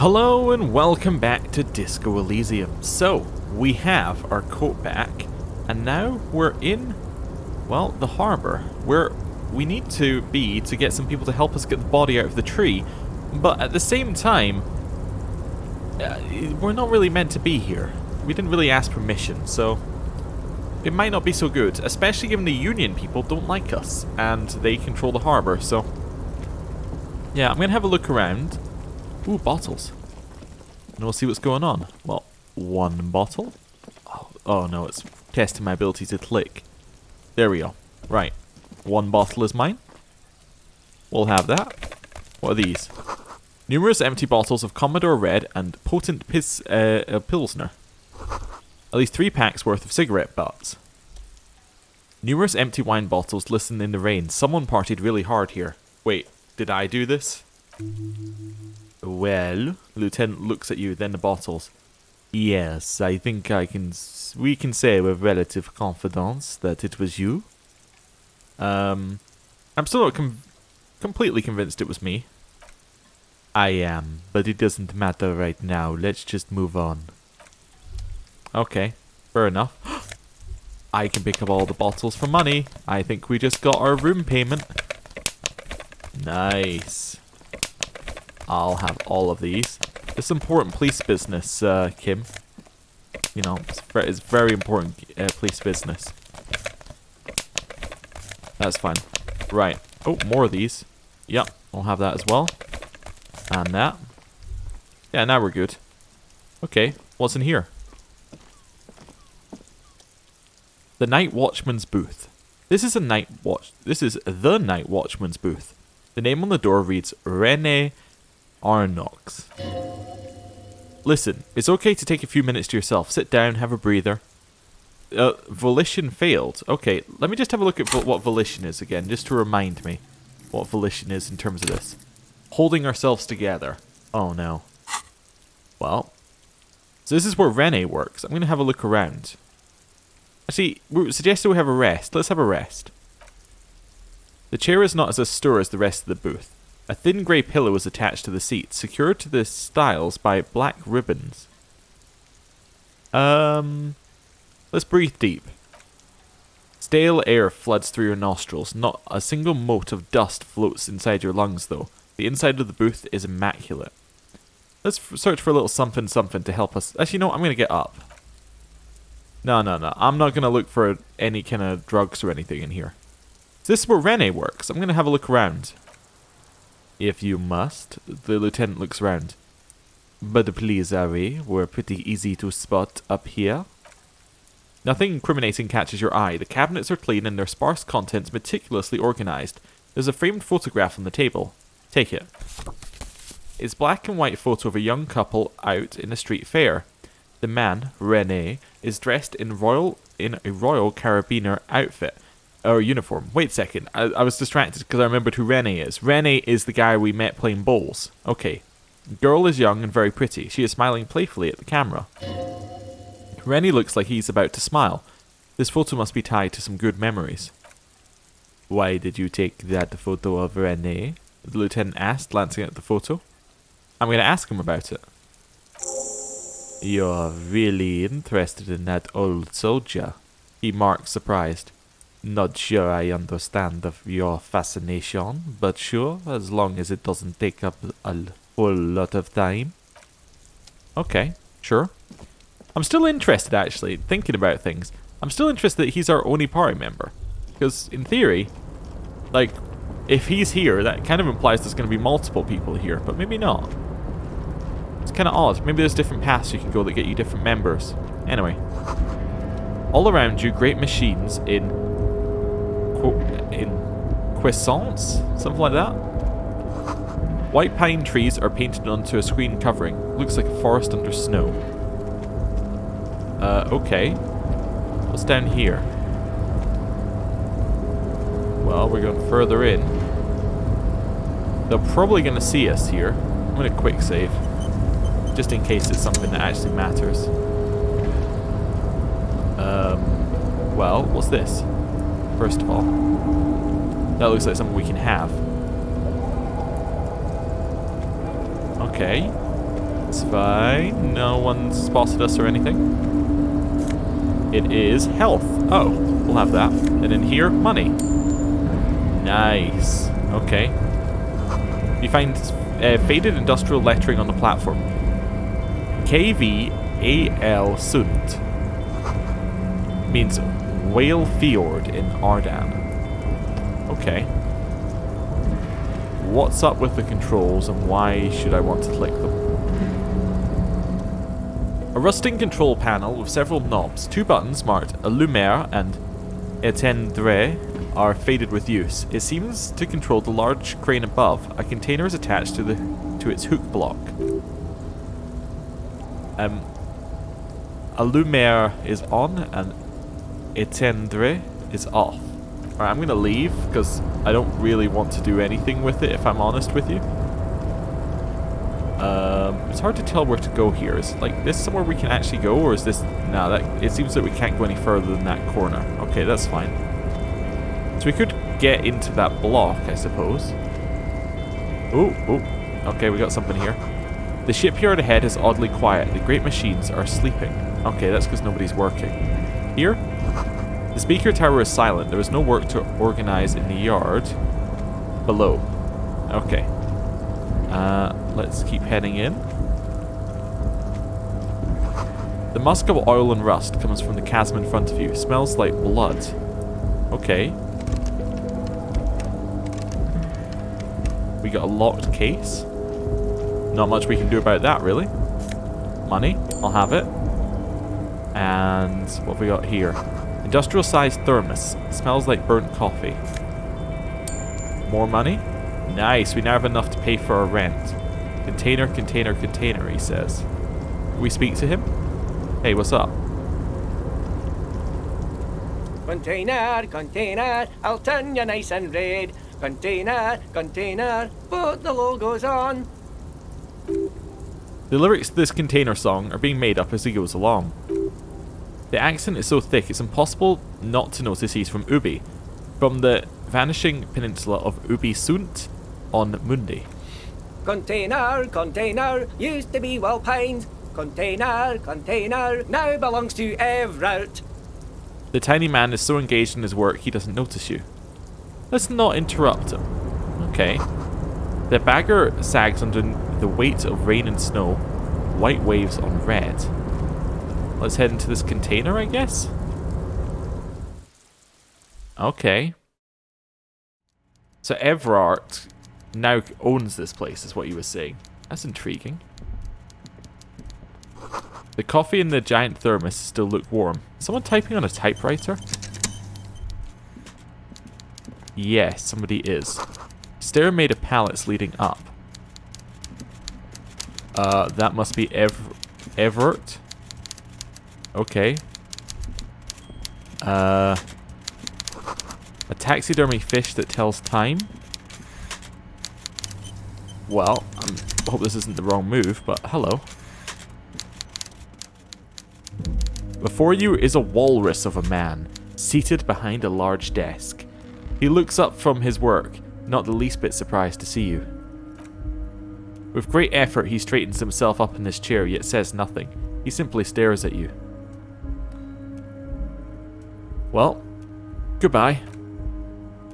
Hello and welcome back to Disco Elysium. So, we have our coat back, and now we're in, well, the harbour, where we need to be to get some people to help us get the body out of the tree, but at the same time, we're not really meant to be here. We didn't really ask permission, so it might not be so good, especially given the Union people don't like us, and they control the harbour, so yeah, I'm going to have a look around. Ooh, bottles. And we'll see what's going on. Well, one bottle. Oh no, it's testing my ability to click. There we go. Right. One bottle is mine. We'll have that. What are these? Numerous empty bottles of Commodore Red and potent Pilsner. At least 3 packs worth of cigarette butts. Numerous empty wine bottles glisten in the rain. Someone partied really hard here. Wait, did I do this? Well, the lieutenant looks at you, then the bottles. Yes, I think we can say with relative confidence that it was you. I'm still not completely convinced it was me. I am, but it doesn't matter right now. Let's just move on. Okay, fair enough. I can pick up all the bottles for money. I think we just got our room payment. Nice. I'll have all of these. It's important police business, Kim. You know, it's very important police business. That's fine. Right. Oh, more of these. Yep, I'll have that as well. And that. Yeah, now we're good. Okay, what's in here? The Night Watchman's booth. This is the Night Watchman's booth. The name on the door reads Rene Arnox. Listen, it's okay to take a few minutes to yourself. Sit down, have a breather. Volition failed. Okay, let me just have a look at what volition is again, just to remind me what volition is in terms of this. Holding ourselves together. Oh no. Well, so this is where Rene works. I'm going to have a look around. Actually, we suggested we have a rest. Let's have a rest. The chair is not as astir as the rest of the booth. A thin grey pillow is attached to the seat, secured to the stiles by black ribbons. Let's breathe deep. Stale air floods through your nostrils. Not a single mote of dust floats inside your lungs, though. The inside of the booth is immaculate. Let's search for a little something to help us. Actually, no, I'm going to get up. No. I'm not going to look for any kind of drugs or anything in here. So this is where Rene works. I'm going to have a look around. If you must. The lieutenant looks around. But please, Ari, we're pretty easy to spot up here. Nothing incriminating catches your eye. The cabinets are clean and their sparse contents meticulously organized. There's a framed photograph on the table. Take it. It's a black and white photo of a young couple out in a street fair. The man, Rene, is dressed in a Royal Carabiner outfit. Or uniform. Wait a second. I was distracted because I remembered who Rene is. Rene is the guy we met playing bowls. Okay. The girl is young and very pretty. She is smiling playfully at the camera. Rene looks like he's about to smile. This photo must be tied to some good memories. Why did you take that photo of Rene? The lieutenant asked, glancing at the photo. I'm going to ask him about it. You're really interested in that old soldier, he marked, surprised. Not sure I understand your fascination, but sure, as long as it doesn't take up a whole lot of time. Okay, sure. I'm still interested, actually, thinking about things. I'm still interested that he's our only party member. Because, in theory, like, if he's here, that kind of implies there's going to be multiple people here, but maybe not. It's kind of odd. Maybe there's different paths you can go that get you different members. Anyway. All around you, great machines in croissants, something like that. White pine trees are painted onto a screen covering. Looks like a forest under snow. Okay. What's down here? Well, we're going further in. They're probably going to see us here. I'm going to quick save. Just in case it's something that actually matters. Well, what's this? First of all. That looks like something we can have. Okay. That's fine. No one's spotted us or anything. It is health. Oh, we'll have that. And in here, money. Nice. Okay. You find faded industrial lettering on the platform. KVAL Sund. Means Whale Fjord in Ardan. Okay. What's up with the controls and why should I want to click them? A rusting control panel with several knobs. 2 buttons marked Allumer and Éteindre are faded with use. It seems to control the large crane above. A container is attached to its hook block. Allumer is on and Éteindre is off. Alright, I'm gonna leave because I don't really want to do anything with it, if I'm honest with you. It's hard to tell where to go here. Is like this somewhere we can actually go, or is this... No, it seems that we can't go any further than that corner. Okay, that's fine. So we could get into that block, I suppose. Oh. Okay, we got something here. The shipyard ahead is oddly quiet. The great machines are sleeping. Okay, that's because nobody's working. Here? The speaker tower is silent. There is no work to organize in the yard below. Okay. Let's keep heading in. The musk of oil and rust comes from the chasm in front of you. Smells like blood. Okay. We got a locked case. Not much we can do about that, really. Money. I'll have it. And what have we got here? Industrial-sized thermos. Smells like burnt coffee. More money. Nice. We now have enough to pay for our rent. Container, he says. Can we speak to him? Hey, what's up? Container, I'll turn you nice and red. Container, put the logos on. The lyrics to this container song are being made up as he goes along. The accent is so thick it's impossible not to notice he's from Ubi, from the vanishing peninsula of Ubi Sunt on Mundi. Container, used to be Walpines. Container, now belongs to Everett. The tiny man is so engaged in his work he doesn't notice you. Let's not interrupt him. Okay. The bagger sags under the weight of rain and snow. White waves on red. Let's head into this container, I guess? Okay. So Everard now owns this place, is what you were saying. That's intriguing. The coffee in the giant thermos is still lukewarm. Is someone typing on a typewriter? Yes, somebody is. Stair made of pallets leading up. That must be Everett. Okay. A taxidermy fish that tells time. Well, I hope this isn't the wrong move, but hello. Before you is a walrus of a man, seated behind a large desk. He looks up from his work, not the least bit surprised to see you. With great effort, he straightens himself up in his chair, yet says nothing. He simply stares at you. Well, goodbye.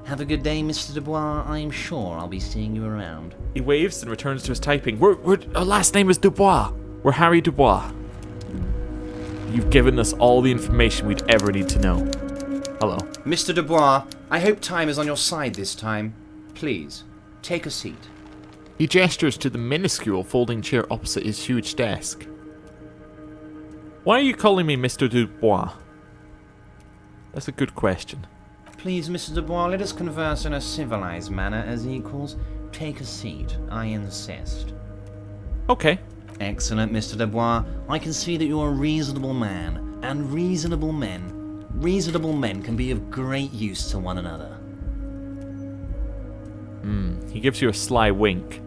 Have a good day, Mr. Dubois. I'm sure I'll be seeing you around. He waves and returns to his typing. Our last name is Dubois. We're Harry Dubois. You've given us all the information we'd ever need to know. Hello. Mr. Dubois, I hope time is on your side this time. Please, take a seat. He gestures to the minuscule folding chair opposite his huge desk. Why are you calling me Mr. Dubois? That's a good question. Please, Mr. Dubois, let us converse in a civilized manner as equals. Take a seat, I insist. Okay. Excellent, Mr. Dubois. I can see that you're a reasonable man, and reasonable men can be of great use to one another. He gives you a sly wink.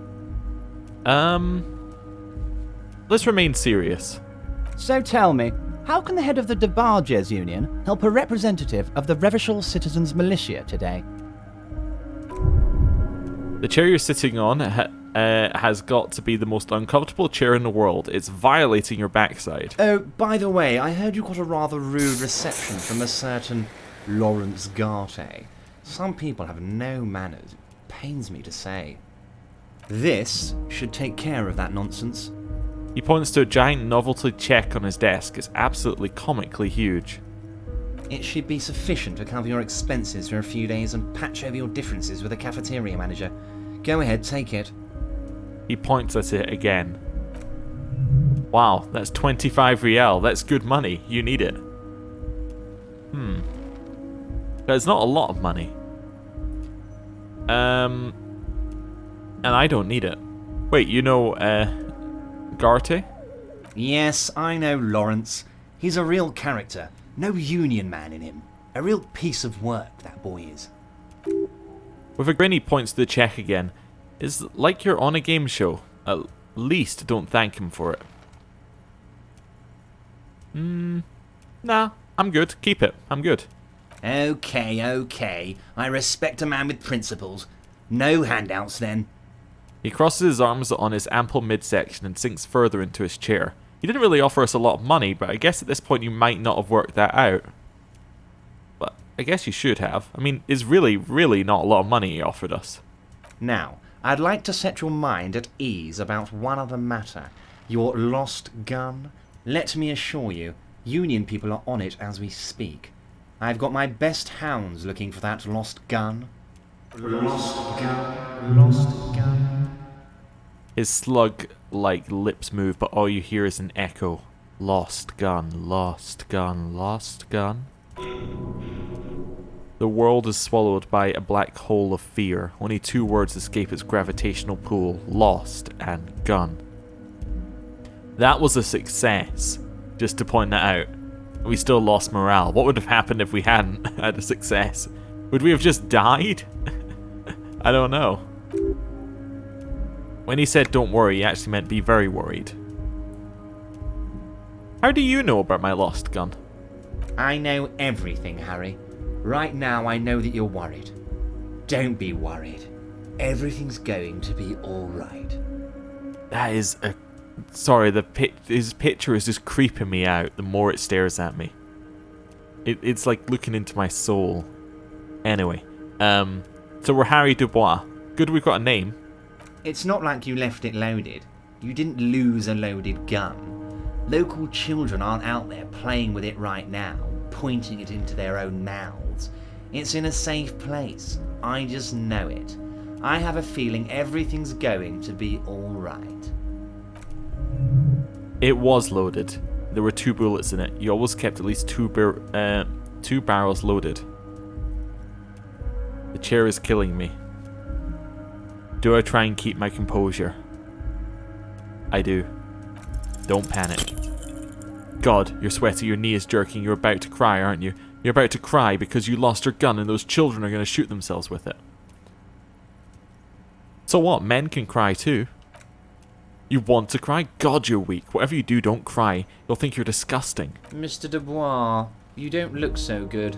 Let's remain serious. So tell me, how can the head of the Debarges Union help a representative of the Revachol Citizens Militia today? The chair you're sitting on has got to be the most uncomfortable chair in the world. It's violating your backside. Oh, by the way, I heard you got a rather rude reception from a certain Lawrence Garte. Some people have no manners. It pains me to say. This should take care of that nonsense. He points to a giant novelty check on his desk. It's absolutely comically huge. It should be sufficient to cover your expenses for a few days and patch over your differences with the cafeteria manager. Go ahead, take it. He points at it again. Wow, that's 25 rial. That's good money. You need it. That's not a lot of money. And I don't need it. Wait, you know, Garte? Yes, I know Lawrence. He's a real character. No union man in him. A real piece of work, that boy is. With a grin, he points to the check again. It's like you're on a game show. At least don't thank him for it. Nah, I'm good. Keep it. I'm good. Okay. I respect a man with principles. No handouts, then. He crosses his arms on his ample midsection and sinks further into his chair. He didn't really offer us a lot of money, but I guess at this point you might not have worked that out. But I guess you should have. I mean, it's really, really not a lot of money he offered us. Now, I'd like to set your mind at ease about one other matter. Your lost gun. Let me assure you, Union people are on it as we speak. I've got my best hounds looking for that lost gun. Lost gun. Lost gun. His slug-like lips move, but all you hear is an echo. Lost gun, lost gun, lost gun. The world is swallowed by a black hole of fear. Only two words escape its gravitational pull. Lost and gun. That was a success, just to point that out. We still lost morale. What would have happened if we hadn't had a success? Would we have just died? I don't know. When he said don't worry, he actually meant be very worried. How do you know about my lost gun? I know everything, Harry. Right now I know that you're worried. Don't be worried. Everything's going to be alright. That is a... Sorry, his picture is just creeping me out the more it stares at me. It's like looking into my soul. Anyway, so we're Harry Dubois. Good we've got a name. It's not like you left it loaded. You didn't lose a loaded gun. Local children aren't out there playing with it right now, pointing it into their own mouths. It's in a safe place. I just know it. I have a feeling everything's going to be alright. It was loaded. There were 2 bullets in it. You always kept at least 2 barrels loaded. The chair is killing me. Do I try and keep my composure? I do. Don't panic. God, you're sweaty, your knee is jerking, you're about to cry, aren't you? You're about to cry because you lost your gun and those children are going to shoot themselves with it. So what, men can cry too. You want to cry? God, you're weak. Whatever you do, don't cry. You'll think you're disgusting. Mr. Dubois, you don't look so good.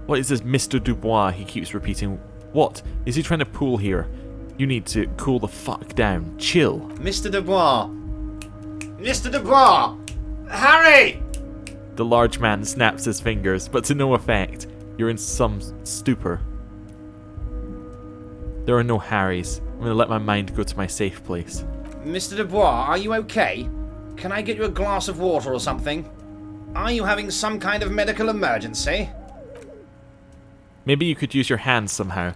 What is this Mr. Dubois he keeps repeating? What is he trying to pull here? You need to cool the fuck down. Chill. Mr. Dubois! Mr. Dubois! Harry! The large man snaps his fingers, but to no effect. You're in some stupor. There are no Harrys. I'm going to let my mind go to my safe place. Mr. Dubois, are you okay? Can I get you a glass of water or something? Are you having some kind of medical emergency? Maybe you could use your hands somehow.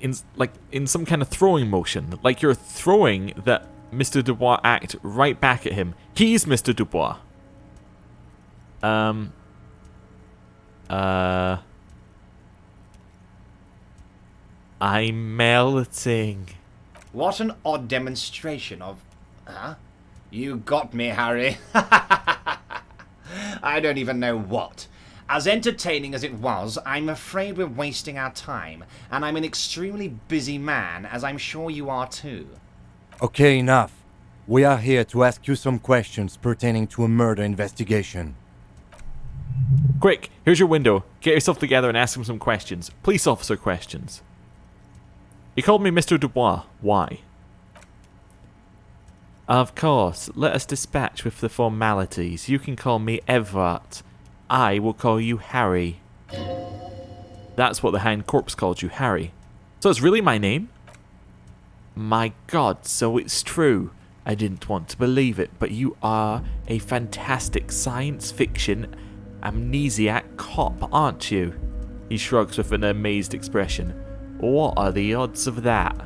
In some kind of throwing motion. Like you're throwing that Mr. Dubois act right back at him. He's Mr. Dubois. I'm melting. What an odd demonstration of... Huh? You got me, Harry. I don't even know what. As entertaining as it was, I'm afraid we're wasting our time, and I'm an extremely busy man, as I'm sure you are too. Okay, enough. We are here to ask you some questions pertaining to a murder investigation. Quick, here's your window. Get yourself together and ask him some questions. Police officer questions. He called me Mr. Dubois. Why? Of course. Let us dispatch with the formalities. You can call me Everett. I will call you Harry. That's what the hind corpse called you, Harry. So it's really my name? My God, so it's true. I didn't want to believe it, but you are a fantastic science fiction amnesiac cop, aren't you? He shrugs with an amazed expression. What are the odds of that?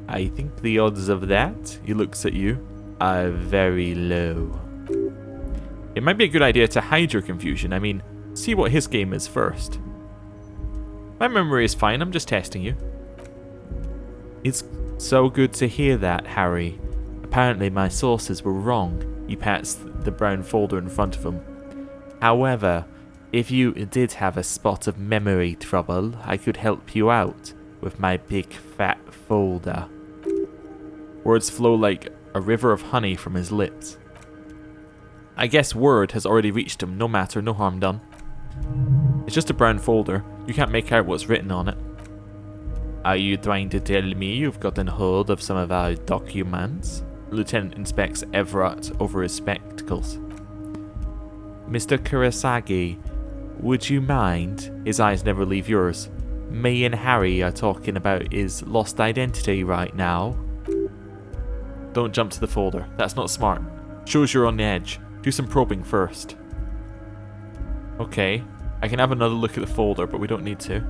I think the odds of that, he looks at you, are very low. It might be a good idea to hide your confusion. I mean, see what his game is first. My memory is fine, I'm just testing you. It's so good to hear that, Harry. Apparently my sources were wrong. He pats the brown folder in front of him. However, if you did have a spot of memory trouble, I could help you out with my big fat folder. Words flow like a river of honey from his lips. I guess word has already reached him, no matter, no harm done. It's just a brown folder. You can't make out what's written on it. Are you trying to tell me you've gotten hold of some of our documents? The lieutenant inspects Everett over his spectacles. Mr. Kurosagi, would you mind? His eyes never leave yours. Me and Harry are talking about his lost identity right now. Don't jump to the folder. That's not smart. Shows you're on the edge. Do some probing first. Okay. I can have another look at the folder, but we don't need to.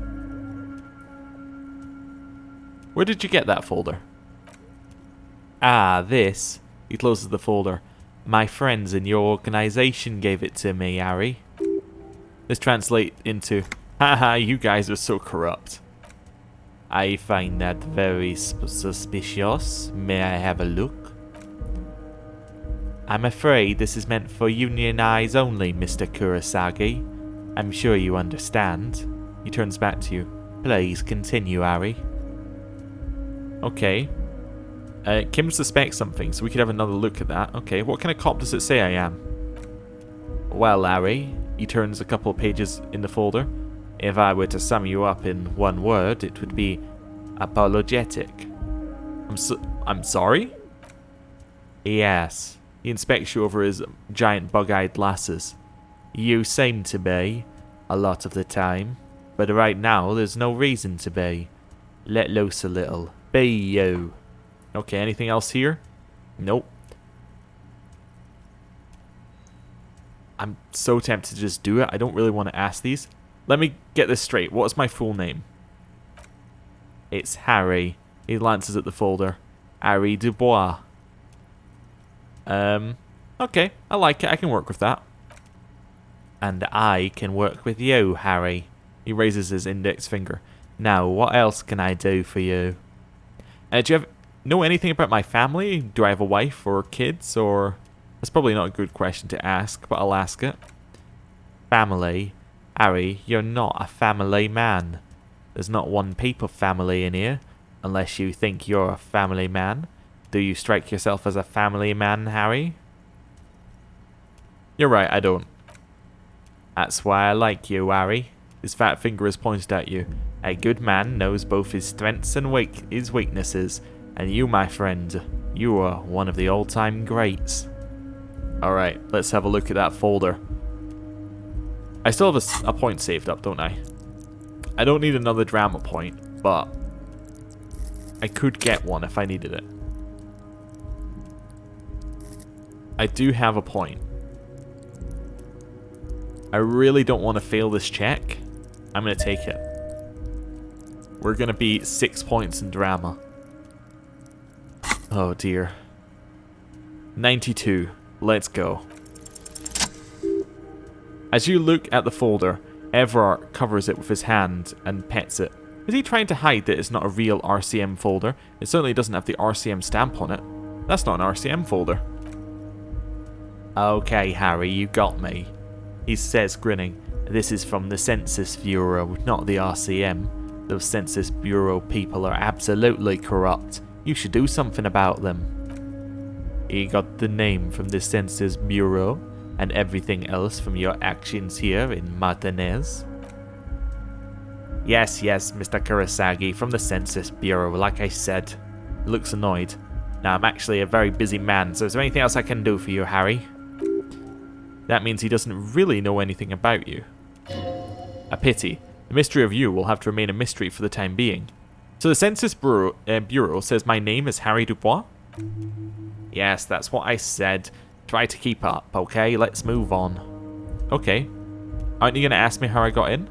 Where did you get that folder? Ah, this. He closes the folder. My friends in your organization gave it to me, Harry. This translates into, haha, you guys are so corrupt. I find that very suspicious. May I have a look? I'm afraid this is meant for union eyes only, Mr. Kurosagi. I'm sure you understand. He turns back to you. Please continue, Harry. Okay. Kim suspects something, so we could have another look at that. Okay, what kind of cop does it say I am? Well, Harry, he turns a couple of pages in the folder. If I were to sum you up in one word, it would be apologetic. I'm sorry? Yes. He inspects you over his giant bug-eyed glasses. You seem to be, a lot of the time. But right now, there's no reason to be. Let loose a little. Be you. Okay, anything else here? Nope. I'm so tempted to just do it. I don't really want to ask these. Let me get this straight. What is my full name? It's Harry. He glances at the folder. Harry Dubois. Okay. I like it. I can work with that. And I can work with you, Harry. He raises his index finger. Now, what else can I do for you? Do you know anything about my family? Do I have a wife or kids? Or that's probably not a good question to ask, but I'll ask it. Family? Harry, you're not a family man. There's not one peep of family in here, unless you think you're a family man. Do you strike yourself as a family man, Harry? You're right, I don't. That's why I like you, Harry. His fat finger is pointed at you. A good man knows both his strengths and his weaknesses. And you, my friend, you are one of the all-time greats. Alright, let's have a look at that folder. I still have a point saved up, don't I? I don't need another drama point, but I could get one if I needed it. I do have a point. I really don't want to fail this check. I'm going to take it. We're going to be 6 points in drama. Oh dear. 92. Let's go. As you look at the folder, Everard covers it with his hand and pets it. Is he trying to hide that it's not a real RCM folder? It certainly doesn't have the RCM stamp on it. That's not an RCM folder. Okay, Harry, you got me. He says, grinning. This is from the Census Bureau, not the RCM. Those Census Bureau people are absolutely corrupt. You should do something about them. He got the name from the Census Bureau and everything else from your actions here in Martinez. Yes, Mr. Kurosagi, from the Census Bureau, like I said. He looks annoyed. Now, I'm actually a very busy man, so is there anything else I can do for you, Harry? That means he doesn't really know anything about you. A pity. The mystery of you will have to remain a mystery for the time being. So the Census Bureau says my name is Harry Dubois? Yes, that's what I said. Try to keep up, okay? Let's move on. Okay. Aren't you going to ask me how I got in?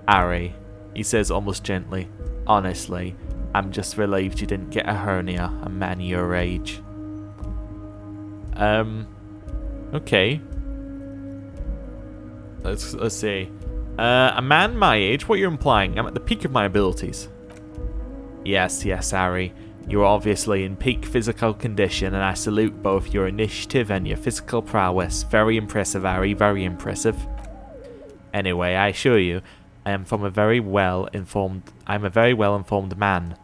Harry, he says almost gently. Honestly, I'm just relieved you didn't get a hernia, a man your age. Okay. Let's see. A man my age? What you're implying? I'm at the peak of my abilities. Yes, Harry. You're obviously in peak physical condition, and I salute both your initiative and your physical prowess. Very impressive, Harry. Very impressive. Anyway, I assure you, I'm a very well-informed man.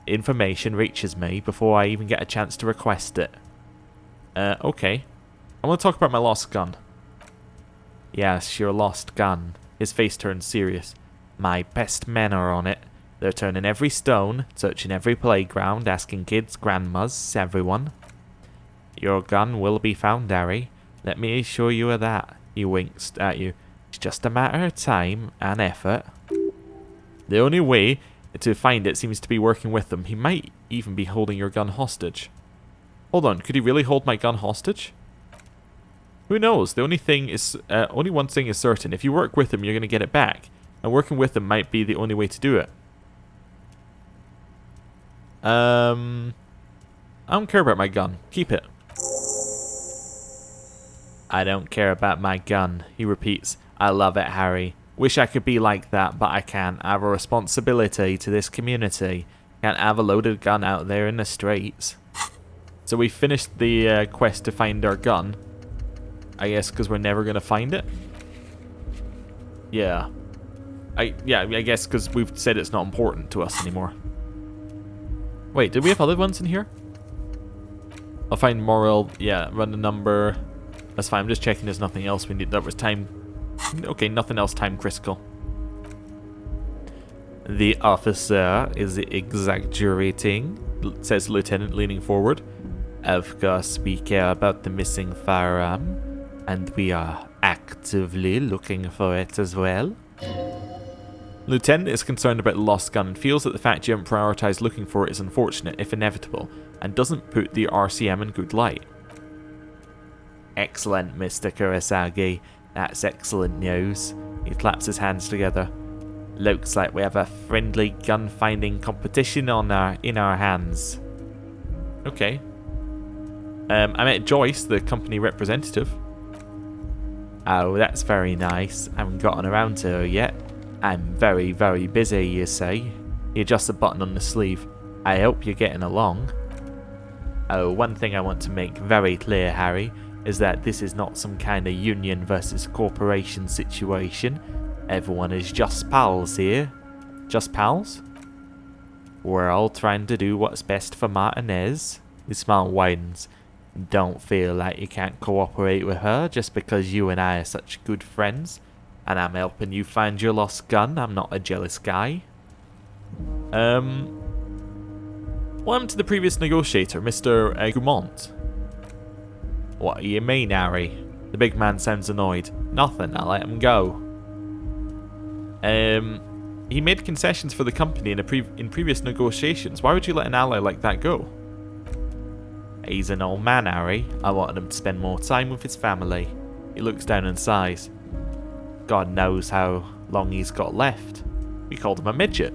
Information reaches me before I even get a chance to request it. Okay. I want to talk about my lost gun. Yes, your lost gun. His face turns serious. My best men are on it. They're turning every stone, searching every playground, asking kids, grandmas, everyone. Your gun will be found, Harry. Let me assure you of that. He winks at you. It's just a matter of time and effort. The only way to find it seems to be working with them. He might even be holding your gun hostage. Hold on, could he really hold my gun hostage? Who knows? The only one thing is certain. If you work with him, you're going to get it back. And working with him might be the only way to do it. I don't care about my gun. Keep it. I don't care about my gun, he repeats. I love it, Harry. Wish I could be like that, but I can't. I have a responsibility to this community. Can't have a loaded gun out there in the streets. So we finished the quest to find our gun. I guess because we're never going to find it? Yeah. I guess because we've said it's not important to us anymore. Wait, did we have other ones in here? I'll find moral. Yeah, run the number. That's fine. I'm just checking there's nothing else we need. That was time. Okay, nothing else time critical. The officer is exaggerating, says the lieutenant, leaning forward. Of course, we care about the missing firearm, and we are actively looking for it as well. Lieutenant is concerned about the lost gun and feels that the fact you haven't prioritized looking for it is unfortunate, if inevitable, and doesn't put the RCM in good light. Excellent, Mr. Kurosagi. That's excellent news. He claps his hands together. Looks like we have a friendly gun-finding competition in our hands. Okay. I met Joyce, the company representative. Oh, that's very nice. I haven't gotten around to her yet. I'm very, very busy, you say. He adjusts a button on the sleeve. I hope you're getting along. Oh, one thing I want to make very clear, Harry, is that this is not some kind of union versus corporation situation. Everyone is just pals here. Just pals? We're all trying to do what's best for Martinez. His smile widens. Don't feel like you can't cooperate with her just because you and I are such good friends. And I'm helping you find your lost gun. I'm not a jealous guy. What happened to the previous negotiator, Mr. Gaumont? What do you mean, Harry? The big man sounds annoyed. Nothing, I let him go. He made concessions for the company in previous negotiations. Why would you let an ally like that go? He's an old man, Harry. I wanted him to spend more time with his family. He looks down and sighs. God knows how long he's got left. We called him a midget.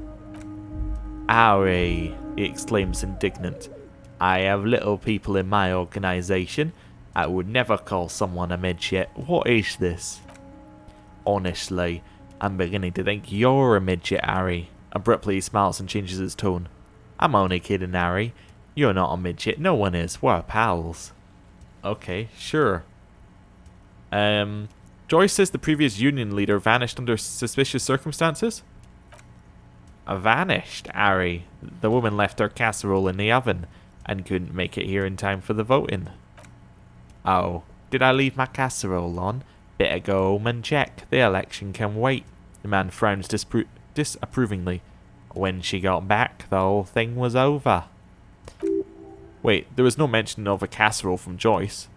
Harry, he exclaims indignant. I have little people in my organisation. I would never call someone a midget. What is this? Honestly, I'm beginning to think you're a midget, Harry. Abruptly he smiles and changes his tone. I'm only kidding, Harry. You're not a midget. No one is. We're pals. Okay, sure. Joyce says the previous union leader vanished under suspicious circumstances? Vanished, Harry. The woman left her casserole in the oven and couldn't make it here in time for the voting. Oh, did I leave my casserole on? Better go home and check. The election can wait. The man frowns disapprovingly. When she got back, the whole thing was over. Wait, there was no mention of a casserole from Joyce.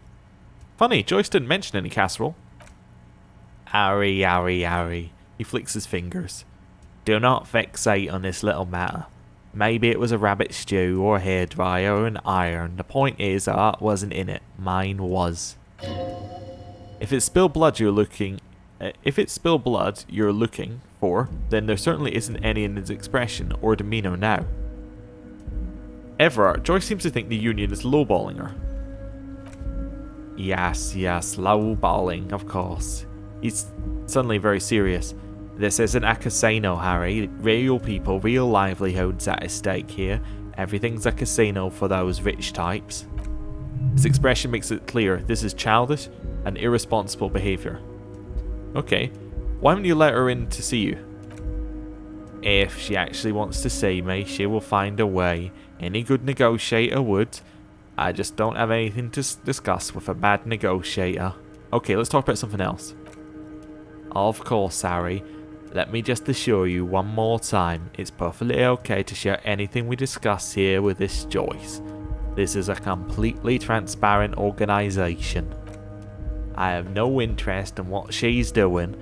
Funny, Joyce didn't mention any casserole. Harry, Harry, Harry. He flicks his fingers. Do not fixate on this little matter. Maybe it was a rabbit stew or a hairdryer or an iron. The point is, art wasn't in it. Mine was. If it's spilled blood you're looking for, then there certainly isn't any in his expression or demeanor now. Everard, Joyce seems to think the Union is lowballing her. Yes, lowballing, of course. He's suddenly very serious. This isn't a casino, Harry. Real people, real livelihoods at stake here. Everything's a casino for those rich types. His expression makes it clear this is childish and irresponsible behaviour. Okay, why don't you let her in to see you? If she actually wants to see me, she will find a way. Any good negotiator would. I just don't have anything to discuss with a bad negotiator. Okay, let's talk about something else. Of course, Harry. Let me just assure you one more time, it's perfectly okay to share anything we discuss here with this Joyce. This is a completely transparent organisation. I have no interest in what she's doing,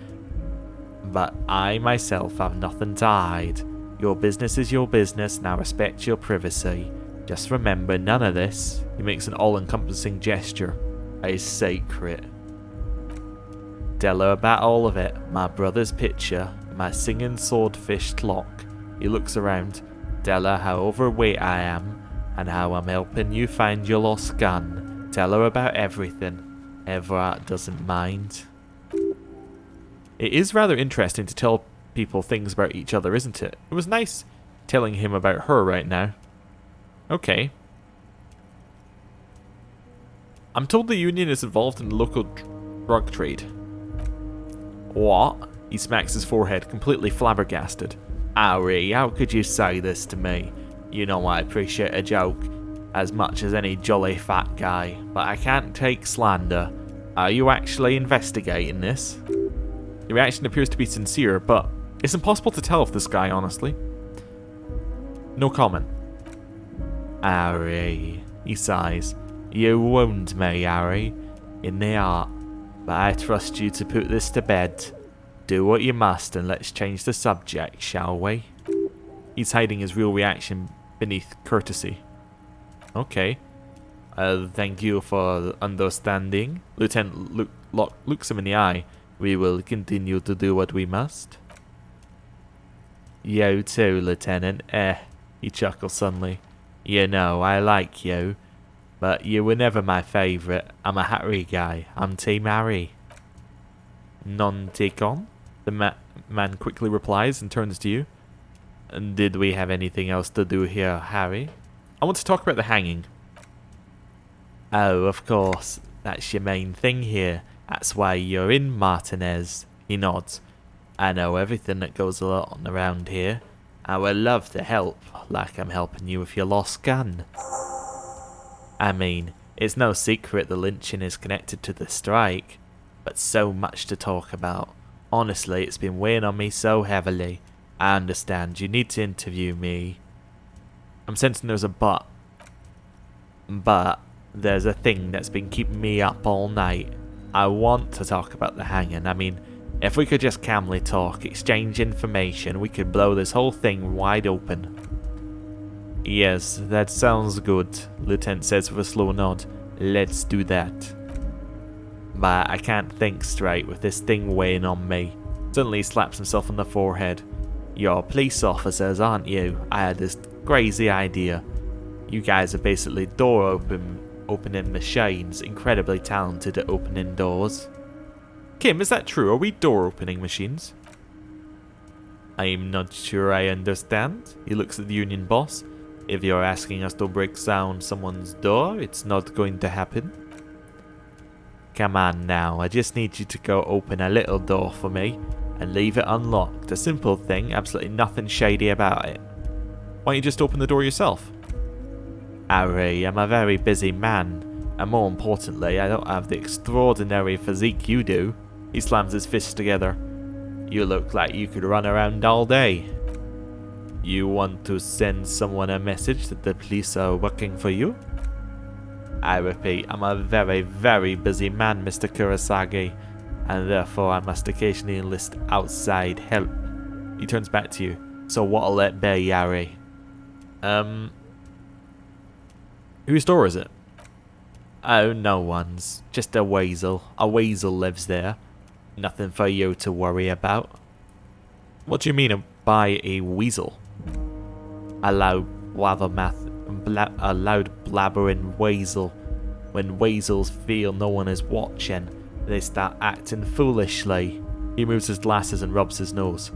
but I myself have nothing to hide. Your business is your business, and I respect your privacy. Just remember, none of this, he makes an all-encompassing gesture, is secret. Tell her about all of it, my brother's picture, my singing swordfish clock. He looks around. Tell her how overweight I am, and how I'm helping you find your lost gun. Tell her about everything. Everard doesn't mind. It is rather interesting to tell people things about each other, isn't it? It was nice telling him about her right now. Okay. I'm told the Union is involved in the local drug trade. What? He smacks his forehead, completely flabbergasted. Harry, how could you say this to me? You know I appreciate a joke as much as any jolly fat guy, but I can't take slander. Are you actually investigating this? The reaction appears to be sincere, but it's impossible to tell if this guy, honestly. No comment. Harry, he sighs. You wound me, Harry, in the heart, but I trust you to put this to bed. Do what you must and let's change the subject, shall we? He's hiding his real reaction beneath courtesy. Okay. Thank you for understanding. Lieutenant looks him in the eye. We will continue to do what we must. You too, Lieutenant. He chuckles suddenly. You know, I like you. But you were never my favourite. I'm a Harry guy. I'm Team Harry. Non-take-on? The man quickly replies and turns to you. Did we have anything else to do here, Harry? I want to talk about the hanging. Oh, of course. That's your main thing here. That's why you're in Martinez. He nods. I know everything that goes on around here. I would love to help, like I'm helping you with your lost gun. I mean, it's no secret the lynching is connected to the strike, but so much to talk about. Honestly, it's been weighing on me so heavily. I understand, you need to interview me. I'm sensing there's a but. But there's a thing that's been keeping me up all night. I want to talk about the hanging. I mean, if we could just calmly talk, exchange information, we could blow this whole thing wide open. Yes, that sounds good, Lieutenant says with a slow nod. Let's do that. But I can't think straight with this thing weighing on me. Suddenly he slaps himself on the forehead. You're police officers, aren't you? I had this crazy idea. You guys are basically opening machines, incredibly talented at opening doors. Kim, is that true? Are we door opening machines? I'm not sure I understand. He looks at the Union boss. If you're asking us to break down someone's door, it's not going to happen. Come on now, I just need you to go open a little door for me and leave it unlocked. A simple thing, absolutely nothing shady about it. Why don't you just open the door yourself? Harry, I'm a very busy man, and more importantly, I don't have the extraordinary physique you do. He slams his fists together. You look like you could run around all day. You want to send someone a message that the police are working for you? I repeat, I'm a very, very busy man, Mr. Kurosagi, and therefore I must occasionally enlist outside help. He turns back to you. So what'll it be, Yari? Whose door is it? Oh, no one's. Just a weasel. A weasel lives there. Nothing for you to worry about. What do you mean by a weasel? A loud blabbering weasel. When weasels feel no one is watching, they start acting foolishly. He moves his glasses and rubs his nose.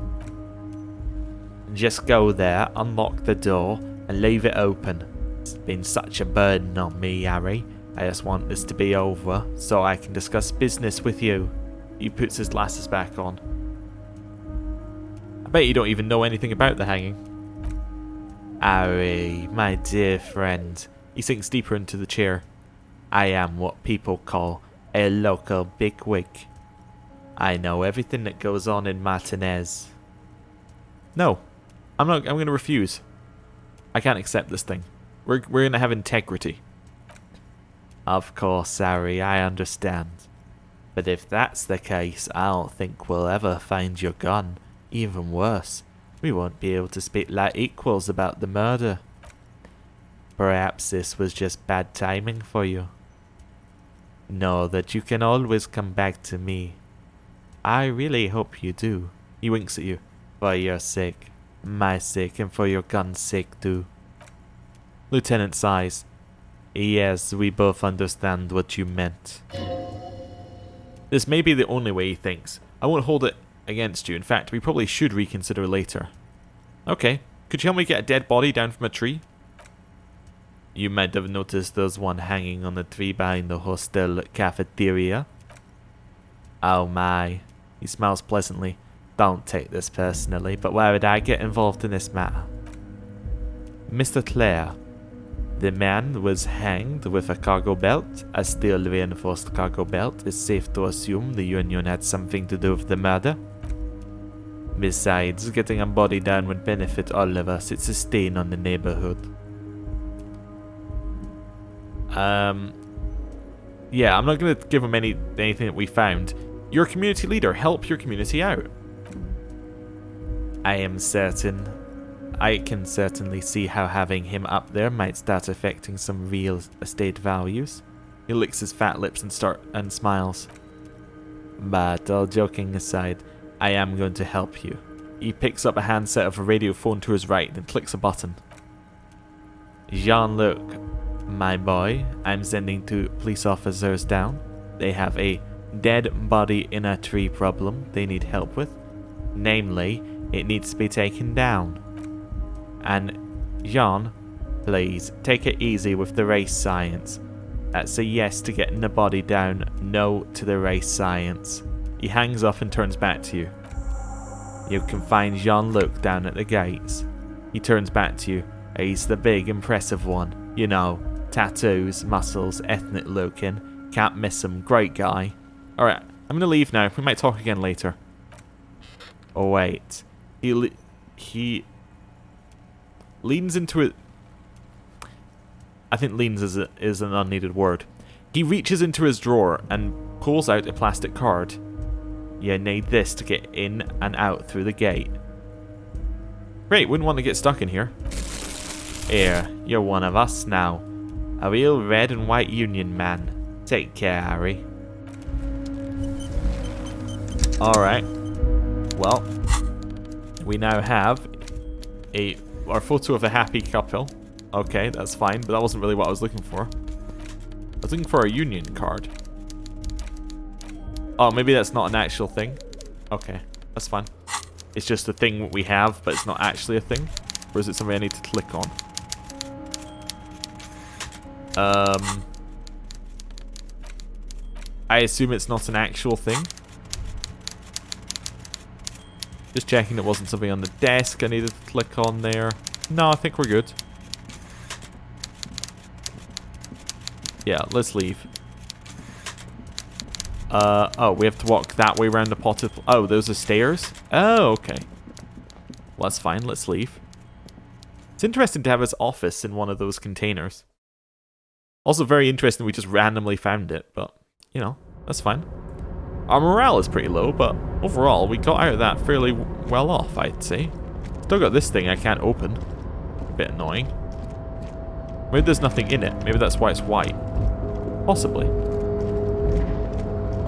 Just go there, unlock the door, and leave it open. It's been such a burden on me, Harry. I just want this to be over, so I can discuss business with you. He puts his glasses back on. I bet you don't even know anything about the hanging. Harry, my dear friend. He sinks deeper into the chair. I am what people call a local bigwig. I know everything that goes on in Martinez. No, I'm going to refuse. I can't accept this thing. We're going to have integrity. Of course, Harry, I understand. But if that's the case, I don't think we'll ever find your gun. Even worse, we won't be able to speak like equals about the murder. Perhaps this was just bad timing for you. Know that you can always come back to me. I really hope you do. He winks at you. For your sake, my sake, and for your gun's sake too. Lieutenant sighs. Yes, we both understand what you meant. This may be the only way he thinks. I won't hold it against you. In fact, we probably should reconsider later. Okay, could you help me get a dead body down from a tree? You might have noticed there's one hanging on the tree behind the hostel cafeteria. Oh my. He smiles pleasantly. Don't take this personally, but why would I get involved in this matter? Mr. Clare, the man was hanged with a cargo belt, a steel reinforced cargo belt. It's safe to assume the Union had something to do with the murder. Besides, getting a body down would benefit all of us. It's a stain on the neighborhood. Yeah, I'm not going to give him anything that we found. You're a community leader. Help your community out. I am certain. I can certainly see how having him up there might start affecting some real estate values. He licks his fat lips and smiles. But all joking aside, I am going to help you. He picks up a handset of a radio phone to his right and clicks a button. Jean-Luc, my boy, I'm sending 2 police officers down. They have a dead body in a tree problem they need help with. Namely, it needs to be taken down. And Jean, please, take it easy with the race science. That's a yes to getting the body down, no to the race science. He hangs up and turns back to you. You can find Jean-Luc down at the gates. He turns back to you. He's the big, impressive one. You know, tattoos, muscles, ethnic looking. Can't miss him, great guy. Alright, I'm gonna leave now. We might talk again later. Oh wait. He leans into it. I think leans is an unneeded word. He reaches into his drawer and pulls out a plastic card. You need this to get in and out through the gate. Great, wouldn't want to get stuck in here. Here, you're one of us now. A real red and white Union man. Take care, Harry. Alright. Well, we now have our photo of a happy couple. Okay, that's fine, but that wasn't really what I was looking for. I was looking for a Union card. Oh, maybe that's not an actual thing. Okay, that's fine. It's just a thing we have, but it's not actually a thing. Or is it something I need to click on? I assume it's not an actual thing. Just checking it wasn't something on the desk I needed to click on there. No, I think we're good. Yeah, let's leave. Oh, we have to walk that way around the potted... Oh, those are stairs? Oh, okay. Well, that's fine. Let's leave. It's interesting to have his office in one of those containers. Also very interesting we just randomly found it, but, you know, that's fine. Our morale is pretty low, but overall, we got out of that fairly well off, I'd say. Still got this thing I can't open. A bit annoying. Maybe there's nothing in it. Maybe that's why it's white. Possibly.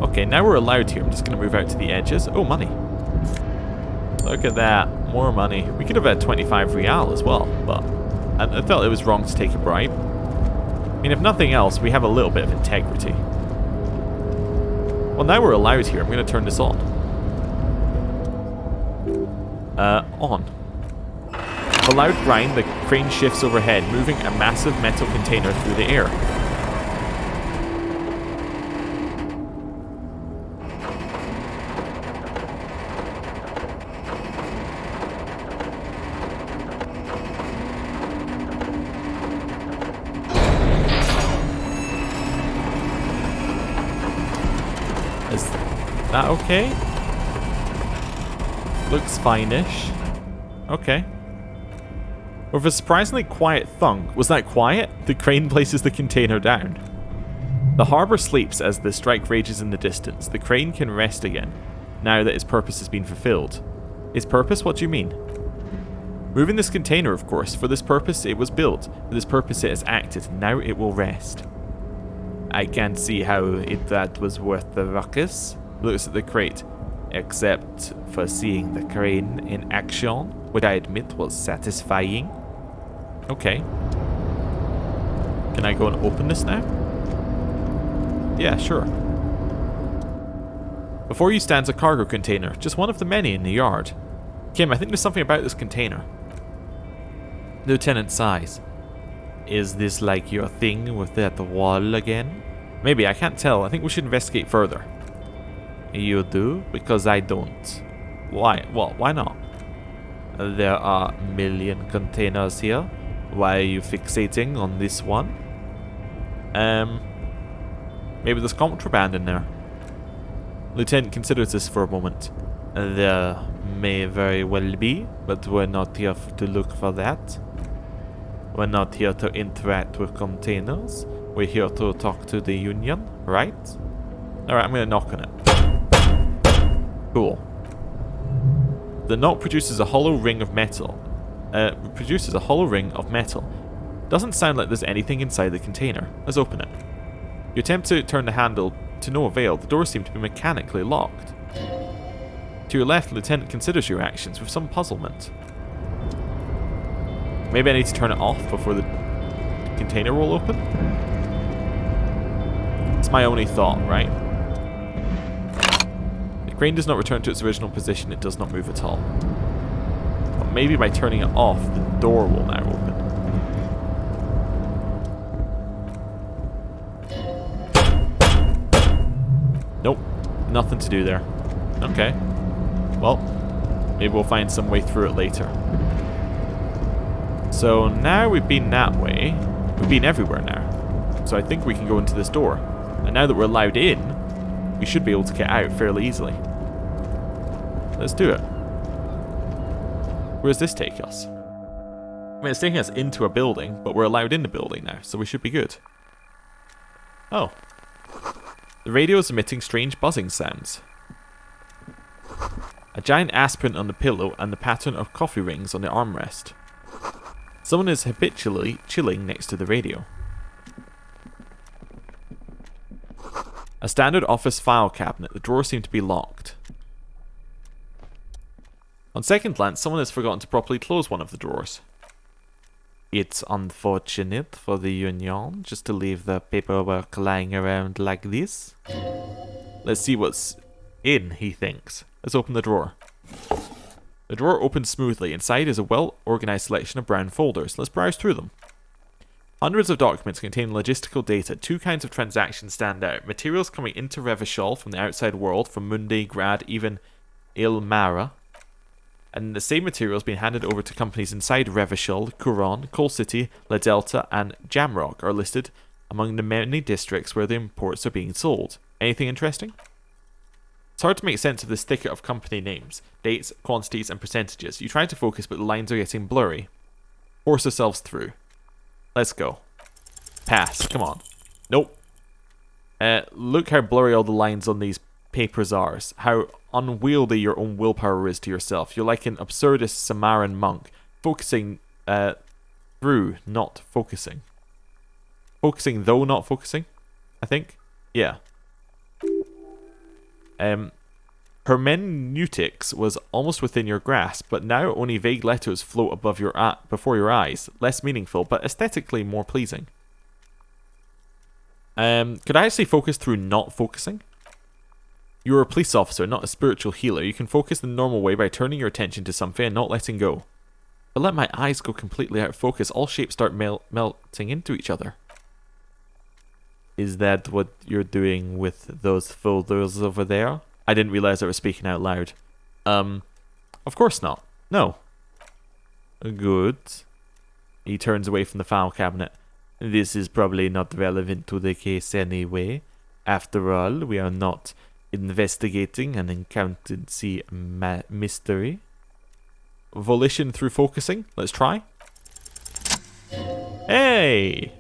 Okay, now we're allowed here. I'm just going to move out to the edges. Oh, money. Look at that. More money. We could have had 25 real as well, but I felt it was wrong to take a bribe. I mean, if nothing else, we have a little bit of integrity. Well, now we're allowed here. I'm going to turn this on. On. With a loud grind, the crane shifts overhead, moving a massive metal container through the air. Is that okay? Looks fine-ish. Okay. With a surprisingly quiet thunk. Was that quiet? The crane places the container down. The harbour sleeps as the strike rages in the distance. The crane can rest again, now that its purpose has been fulfilled. Its purpose? What do you mean? Moving this container, of course. For this purpose it was built. For this purpose it has acted. Now it will rest. I can't see how that was worth the ruckus. Looks at the crate. Except for seeing the crane in action, which I admit was satisfying. Okay. Can I go and open this now? Yeah, sure. Before you stands a cargo container, just one of the many in the yard. Kim, I think there's something about this container. Lieutenant sighs. Is this like your thing with that wall again? Maybe, I can't tell. I think we should investigate further. You do? Because I don't. Why? Well, why not? There are a million containers here. Why are you fixating on this one? Maybe there's contraband in there. Lieutenant considers this for a moment. There may very well be, but we're not here to look for that. We're not here to interact with containers. We're here to talk to the Union, right? Alright, I'm going to knock on it. Cool. The knock produces a hollow ring of metal. Doesn't sound like there's anything inside the container. Let's open it. You attempt to turn the handle to no avail. The doors seem to be mechanically locked. To your left, the Lieutenant considers your actions with some puzzlement. Maybe I need to turn it off before the container will open? It's my only thought, right? The crane does not return to its original position. It does not move at all. But maybe by turning it off, the door will now open. Nope. Nothing to do there. Okay. Well, maybe we'll find some way through it later. So now we've been that way. We've been everywhere now. So I think we can go into this door. And now that we're allowed in, we should be able to get out fairly easily. Let's do it. Where does this take us? I mean, it's taking us into a building, but we're allowed in the building now, so we should be good. Oh. The radio is emitting strange buzzing sounds. A giant aspirin on the pillow and the pattern of coffee rings on the armrest. Someone is habitually chilling next to the radio. A standard office file cabinet. The drawers seem to be locked. On second glance, someone has forgotten to properly close one of the drawers. It's unfortunate for the Union just to leave the paperwork lying around like this. Let's see what's in, he thinks. Let's open the drawer. The drawer opens smoothly. Inside is a well-organized selection of brown folders. Let's browse through them. Hundreds of documents contain logistical data. Two kinds of transactions stand out. Materials coming into Revachol from the outside world, from Mundi, Grad, even Ilmara. And the same materials being handed over to companies inside Revachol, Couronne, Coal City, La Delta, and Jamrock are listed among the many districts where the imports are being sold. Anything interesting? It's hard to make sense of this thicket of company names, dates, quantities, and percentages. You try to focus, but the lines are getting blurry. Force yourselves through. Let's go. Pass. Come on. Nope. Look how blurry all the lines on these papers are. How unwieldy your own willpower is to yourself. You're like an absurdist Samaran monk. Focusing through, not focusing. Focusing though not focusing, I think. Yeah. Hermeneutics was almost within your grasp, but now only vague letters float above your before your eyes. Less meaningful, but aesthetically more pleasing. Could I actually focus through not focusing? You're a police officer, not a spiritual healer. You can focus the normal way by turning your attention to something and not letting go. But let my eyes go completely out of focus, all shapes start melting into each other. Is that what you're doing with those folders over there? I didn't realize I was speaking out loud. Of course not. No. Good. He turns away from the file cabinet. This is probably not relevant to the case anyway. After all, we are not investigating an accountancy mystery. Volition through focusing. Let's try. Hey!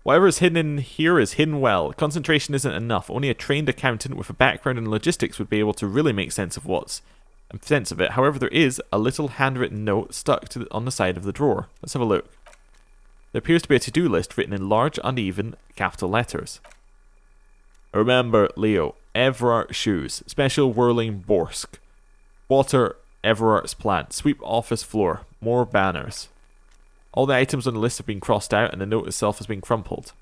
Whatever is hidden in here is hidden well. Concentration isn't enough. Only a trained accountant with a background in logistics would be able to really make sense of it. However, there is a little handwritten note stuck on the side of the drawer. Let's have a look. There appears to be a to-do list written in large, uneven, capital letters. Remember, Leo, Everart shoes. Special whirling Borsk. Water Everart's plant. Sweep office floor. More banners. All the items on the list have been crossed out and the note itself has been crumpled.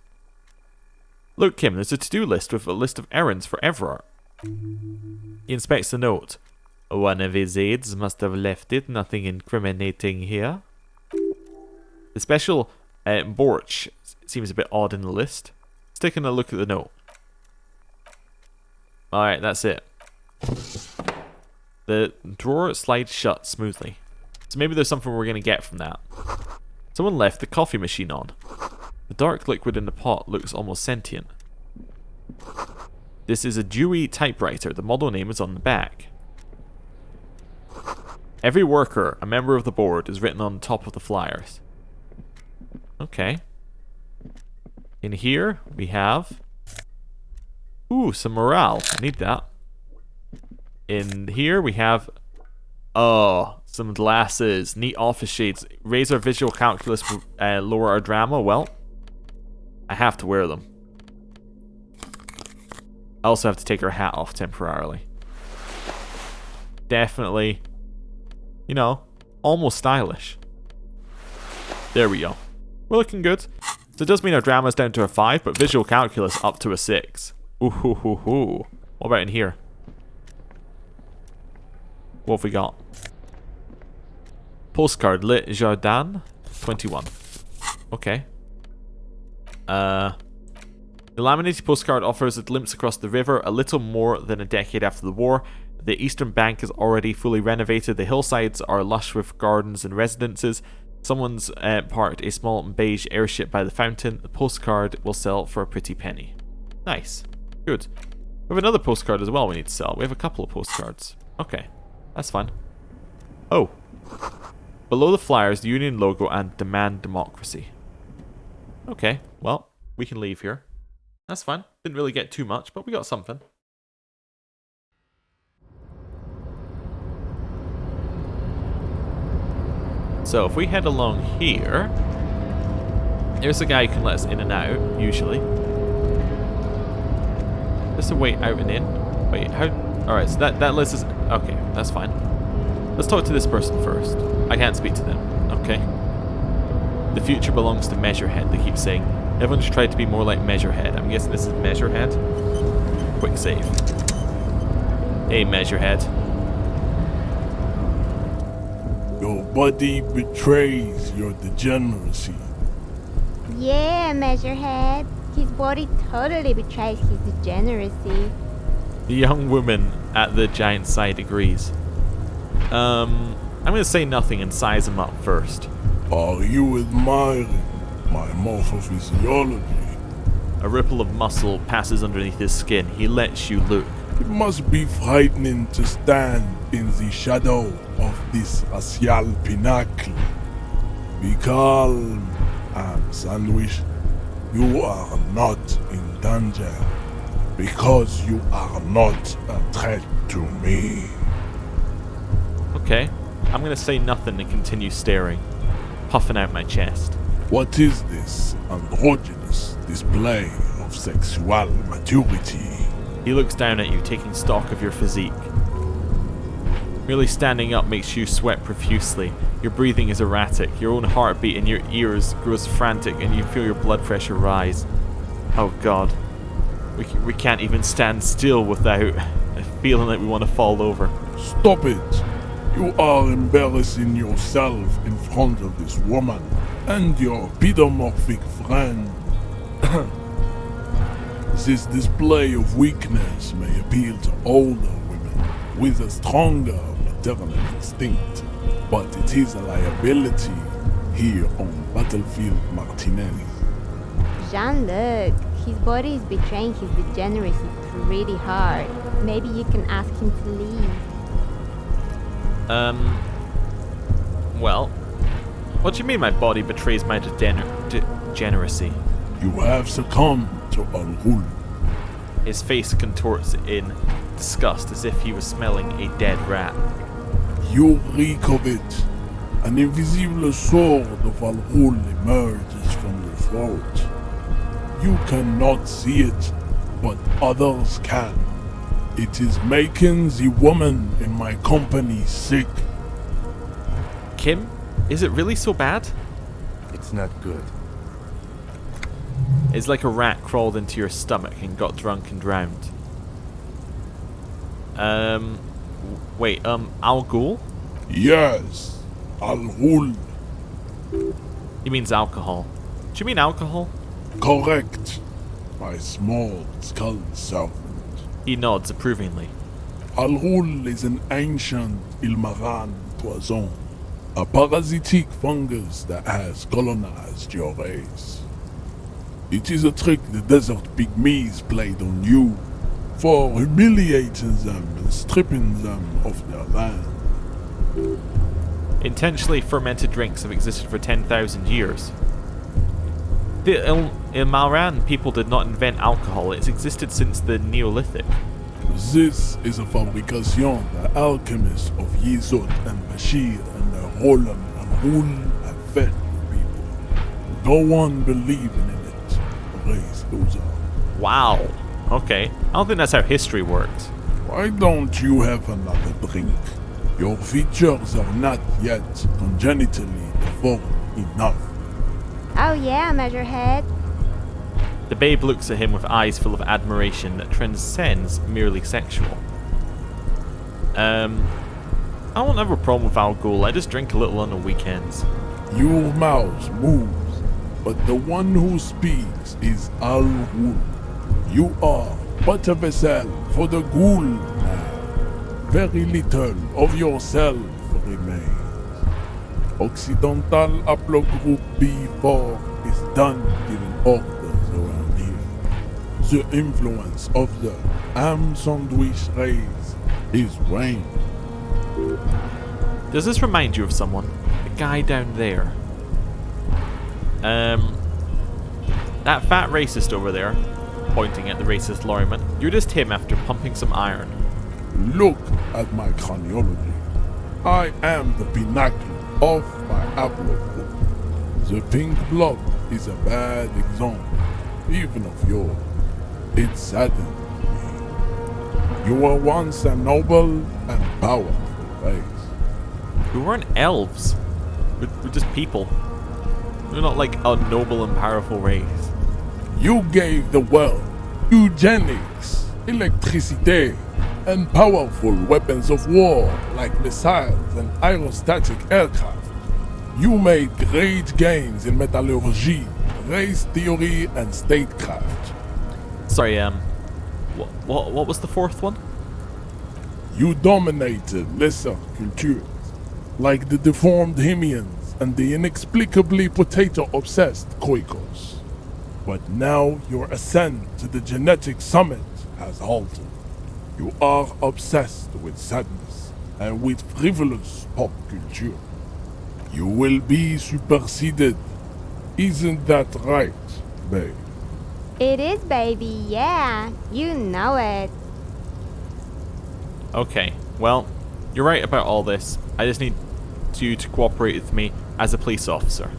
Look, Kim, there's a to-do list with a list of errands for Everart. He inspects the note. One of his aides must have left it. Nothing incriminating here. The special Borch seems a bit odd in the list. Let's take a look at the note. Alright, that's it. The drawer slides shut smoothly. So maybe there's something we're going to get from that. Someone left the coffee machine on. The dark liquid in the pot looks almost sentient. This is a Dewey typewriter. The model name is on the back. Every worker, a member of the board, is written on top of the flyers. Okay. In here, we have... Ooh, some morale. I need that. In here, we have... Oh, some glasses. Neat office shades. Raise our visual calculus, lower our drama. Well, I have to wear them. I also have to take our hat off temporarily. Definitely, you know, almost stylish. There we go. We're looking good. So it does mean our drama's down to a 5, but visual calculus up to a 6. Ooh hoo hoo hoo. What about in here? What have we got? Postcard lit Jardin 21. Okay. The laminated postcard offers a glimpse across the river. A little more than a decade after the war, the eastern bank is already fully renovated. The hillsides are lush with gardens and residences. Someone's parked a small beige airship by the fountain. The postcard will sell for a pretty penny. Nice. Good. We have another postcard as well we need to sell. We have a couple of postcards. Okay. That's fine. Oh. Below the flyers, the Union logo and Demand Democracy. Okay. Well, we can leave here. That's fine. Didn't really get too much, but we got something. So if we head along here, there's a guy who can let us in and out, usually. There's a way out and in. Wait, how? Alright, so that lets us... Okay, that's fine. Let's talk to this person first. I can't speak to them. Okay. The future belongs to Measurehead, they keep saying. Everyone should try to be more like Measurehead. I'm guessing this is Measurehead. Quick save. Hey, Measurehead. Your buddy betrays your degeneracy. Yeah, Measurehead. His body totally betrays his degeneracy. The young woman at the giant's side agrees. I'm going to say nothing and size him up first. Are you admiring my morphophysiology? A ripple of muscle passes underneath his skin. He lets you look. It must be frightening to stand in the shadow of this racial pinnacle. Be calm, Sandwich. You are not in danger because you are not a threat to me. Okay, I'm gonna say nothing and continue staring, puffing out my chest. What is this androgynous display of sexual maturity? He looks down at you, taking stock of your physique. Merely standing up makes you sweat profusely. Your breathing is erratic. Your own heartbeat in your ears grows frantic, and you feel your blood pressure rise. Oh God, we can't even stand still without feeling like we want to fall over. Stop it! You are embarrassing yourself in front of this woman and your pedomorphic friend. This display of weakness may appeal to older women with a stronger maternal instinct, but it is a liability here on Battlefield Martinelli. Jean-Luc, his body is betraying his degeneracy pretty hard. Maybe you can ask him to leave. Well, what do you mean my body betrays my degeneracy? You have succumbed to Al-Ghul. His face contorts in disgust as if he was smelling a dead rat. You reek of it. An invisible sword of Al-Ghul emerges from your throat. You cannot see it, but others can. It is making the woman in my company sick. Kim, is it really so bad? It's not good. It's like a rat crawled into your stomach and got drunk and drowned. Wait, Al Ghul? Yes, Al-Ghul. He means alcohol. Do you mean alcohol? Correct. My small skull servant. He nods approvingly. Al-Ghul is an ancient Ilmaran poison, a parasitic fungus that has colonized your race. It is a trick the desert pygmies played on you for humiliating them and stripping them of their land. Intentionally fermented drinks have existed for 10,000 years. The Ilmaran people did not invent alcohol. It's existed since the Neolithic. This is a fabrication the alchemists of Yizot and Bashir and the Rolam and Ghul have fed the people. No one believing in it raised those up. Wow. Okay. I don't think that's how history works. Why don't you have another drink? Your features are not yet congenitally deformed enough. Oh yeah, Measurehead. The babe looks at him with eyes full of admiration that transcends merely sexual. I won't have a problem with Al Ghul. I just drink a little on the weekends. Your mouth moves, but the one who speaks is Al-Ghul. You are but a vessel for the Ghul now. Very little of yourself remains. Occidental Haplogroup B4 is done giving orders around here. The influence of the Ham Sandwich race is reign. Does this remind you of someone? The guy down there. That fat racist over there, pointing at the racist lorryman. You're just him after pumping some iron. Look at my craniology. I am the pinnacle of my haplogroup. The pink blood is a bad example, even of yours. It saddens me. You were once a noble and powerful race. We weren't elves. We're just people. We're not like a noble and powerful race. You gave the world eugenics, electricity, and powerful weapons of war like missiles and aerostatic aircraft. You made great gains in metallurgy, race theory, and statecraft. Sorry, what was the fourth one? You dominated lesser cultures, like the deformed Hemians and the inexplicably potato-obsessed Quakers. But now your ascent to the genetic summit has halted. You are obsessed with sadness and with frivolous pop culture. You will be superseded. Isn't that right, babe? It is, baby, yeah. You know it. Okay, well, you're right about all this. I just need you to cooperate with me as a police officer.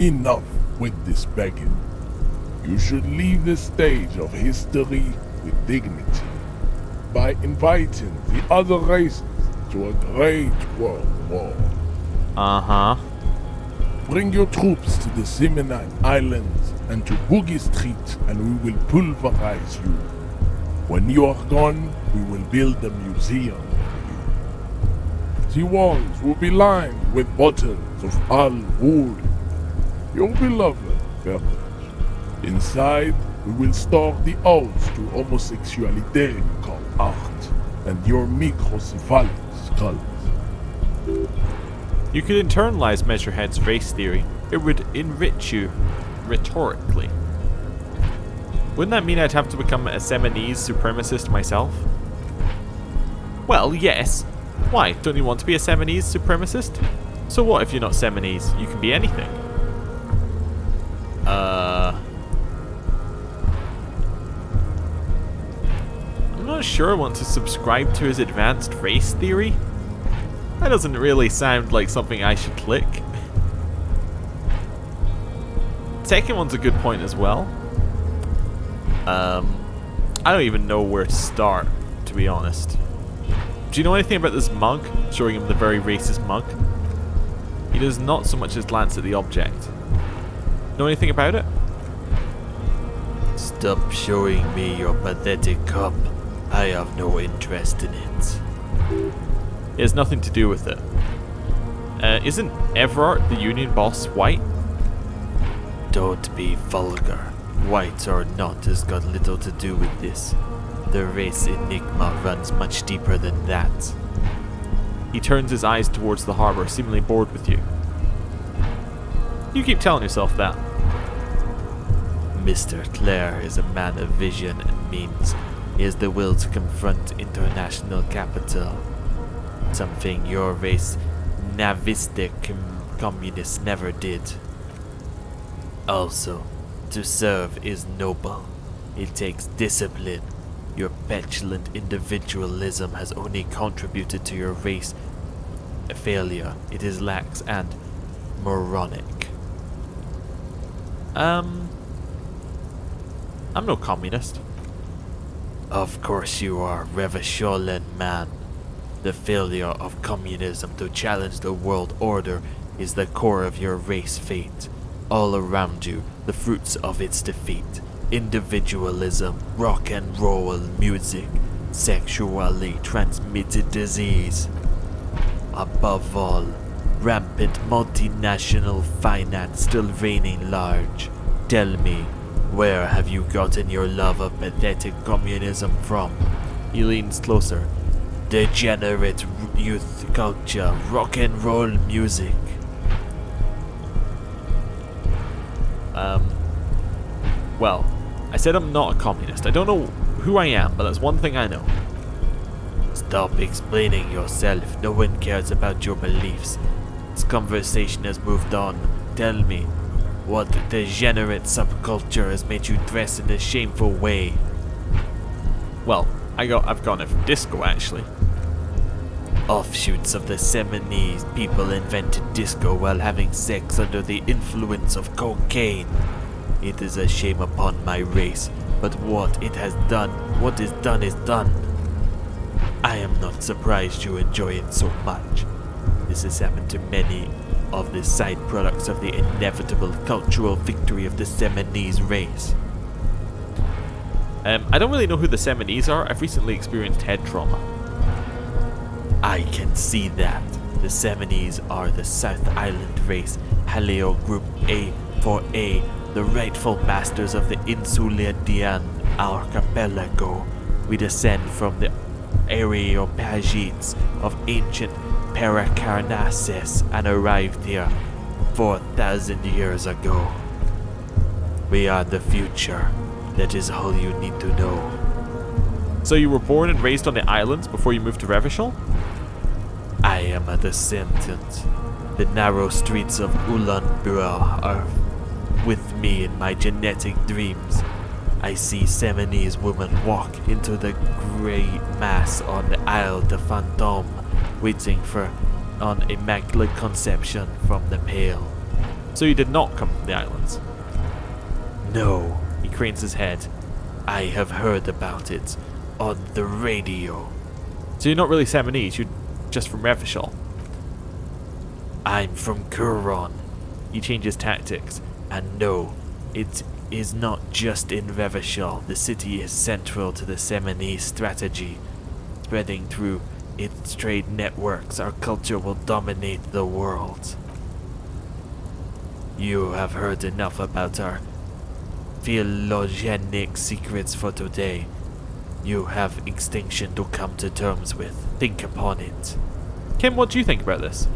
Enough with this begging. You should leave the stage of history with dignity by inviting the other races to a great world war. Uh-huh. Bring your troops to the Seminine Islands and to Boogie Street, and we will pulverize you. When you are gone, we will build a museum for you. The walls will be lined with bottles of Al Wood, your beloved beverage. Inside, we will store the odes to homosexuality you call art, and your microcephalic skulls. You could internalize Measurehead's race theory. It would enrich you rhetorically. Wouldn't that mean I'd have to become a Seminese supremacist myself? Well, yes. Why? Don't you want to be a Seminese supremacist? So what if you're not Seminese? You can be anything. I'm not sure I want to subscribe to his advanced race theory. That doesn't really sound like something I should click. Second one's a good point as well. I don't even know where to start, to be honest. Do you know anything about this mug? Showing him the very racist mug. He does not so much as glance at the object. Know anything about it? Stop showing me your pathetic cup. I have no interest in it. It has nothing to do with it. Isn't Everard, the union boss, white? Don't be vulgar. White or not has got little to do with this. The race enigma runs much deeper than that. He turns his eyes towards the harbour, seemingly bored with you. You keep telling yourself that. Mr. Clare is a man of vision and means. He has the will to confront international capital. Something your race, Navistic communists, never did. Also, to serve is noble. It takes discipline. Your petulant individualism has only contributed to your race failure. It is lax and moronic. I'm no communist. Of course you are, Revacholian man. The failure of communism to challenge the world order is the core of your race fate. All around you, the fruits of its defeat. Individualism, rock and roll music, sexually transmitted disease. Above all, rampant multinational finance still reigning large. Tell me, where have you gotten your love of pathetic communism from? He leans closer. Degenerate youth culture, rock and roll music. Well, I said I'm not a communist. I don't know who I am, but that's one thing I know. Stop explaining yourself. No one cares about your beliefs. This conversation has moved on. Tell me, what degenerate subculture has made you dress in a shameful way? Well, I've gotten it from disco, actually. Offshoots of the Seminese people invented disco while having sex under the influence of cocaine. It is a shame upon my race, but what is done is done. I am not surprised you enjoy it so much. This has happened to many of the side products of the inevitable cultural victory of the Seminese race. I don't really know who the Seminese are. I've recently experienced head trauma. I can see that. The Seminese are the South Island race, Haleo Group A4A, the rightful masters of the Insulian archipelago. We descend from the Areopagites of ancient Paracarnassus and arrived here 4,000 years ago. We are the future. That is all you need to know. So you were born and raised on the islands before you moved to Revachol? I am a descendant. The narrow streets of Ulaanbaatar are with me in my genetic dreams. I see Seminese women walk into the grey mass on the Isle de Fantôme, waiting for an immaculate conception from the Pale. So you did not come from the islands? No, He cranes his head. I have heard about it on the radio. So you're not really Seminese, you're just from Revachol? I'm from Kuron. He changes tactics. And no, it is not just in Revachol. The city is central to the Seminese strategy. Spreading through its trade networks, our culture will dominate the world. You have heard enough about our phylogenic secrets for today. You have extinction to come to terms with. Think upon it. Kim, what do you think about this?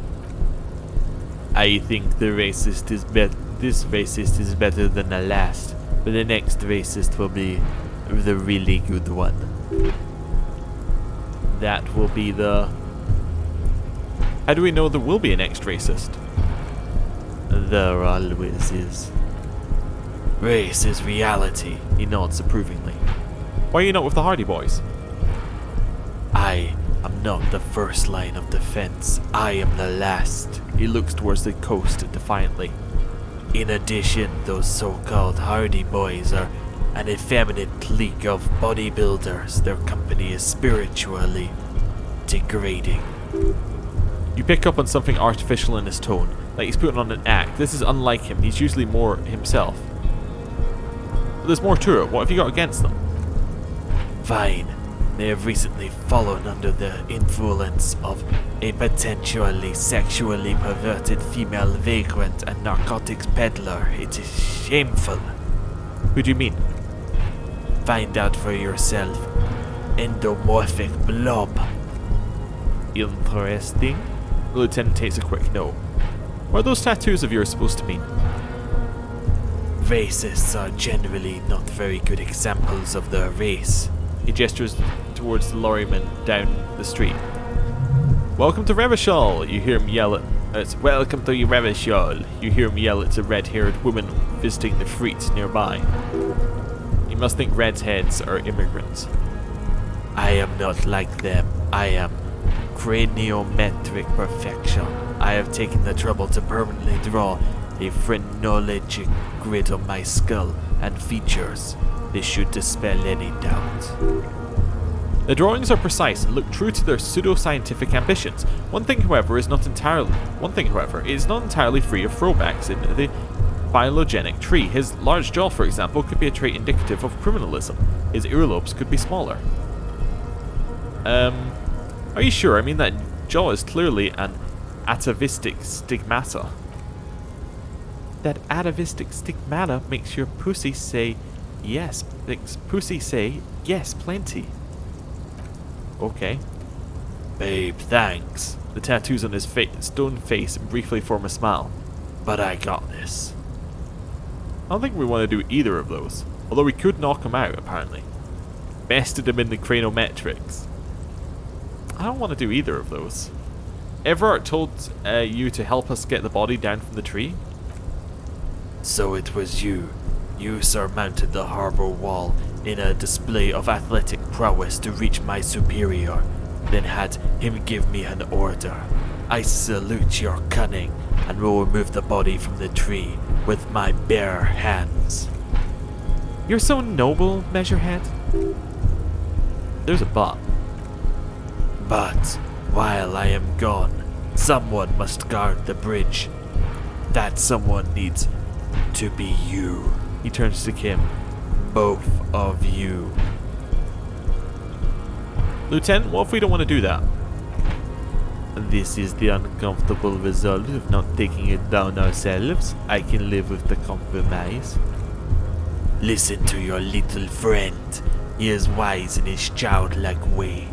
I think this racist is better than the last, but the next racist will be the really good one. That will be the... How do we know there will be a next racist? There always is. Race is reality. He nods approvingly. Why are you not with the Hardy Boys? I am not the first line of defense. I am the last. He looks towards the coast defiantly. In addition, those so-called Hardy Boys are an effeminate clique of bodybuilders. Their company is spiritually degrading. You pick up on something artificial in his tone, like he's putting on an act. This is unlike him. He's usually more himself. But there's more to it. What have you got against them? Fine. They have recently fallen under the influence of a potentially sexually perverted female vagrant and narcotics peddler. It is shameful. Who do you mean? Find out for yourself. Endomorphic blob. Interesting. The lieutenant takes a quick note. What are those tattoos of yours supposed to mean? Racists are generally not very good examples of their race. He gestures towards the lorryman down the street. Welcome to Revachol! You hear him yell at... It's welcome to Revachol! You hear him yell at a red-haired woman visiting the Freet nearby. You must think redheads are immigrants. I am not like them. I am craniometric perfection. I have taken the trouble to permanently draw a phrenologic grid on my skull and features. This should dispel any doubt. The drawings are precise and look true to their pseudo-scientific ambitions. One thing, however, is not entirely free of throwbacks in the phylogenic tree. His large jaw, for example, could be a trait indicative of criminalism. His earlobes could be smaller. Are you sure? I mean, that jaw is clearly an atavistic stigmata. That atavistic stigmata makes your pussy say yes. Makes pussy say yes, plenty. Okay. Babe, thanks. The tattoos on his stone face briefly form a smile. But I got this. I don't think we want to do either of those. Although we could knock him out, apparently. Bested him in the cranometrics. I don't want to do either of those. Everard told you to help us get the body down from the tree? So it was you. You surmounted the harbor wall in a display of athletic prowess to reach my superior, then had him give me an order. I salute your cunning and will remove the body from the tree with my bare hands. You're so noble, Measurehead. There's a but. But while I am gone, someone must guard the bridge. That someone needs to be you. He turns to Kim. Both of you. Lieutenant, what if we don't want to do that? This is the uncomfortable result of not taking it down ourselves. I can live with the compromise. Listen to your little friend. He is wise in his childlike way.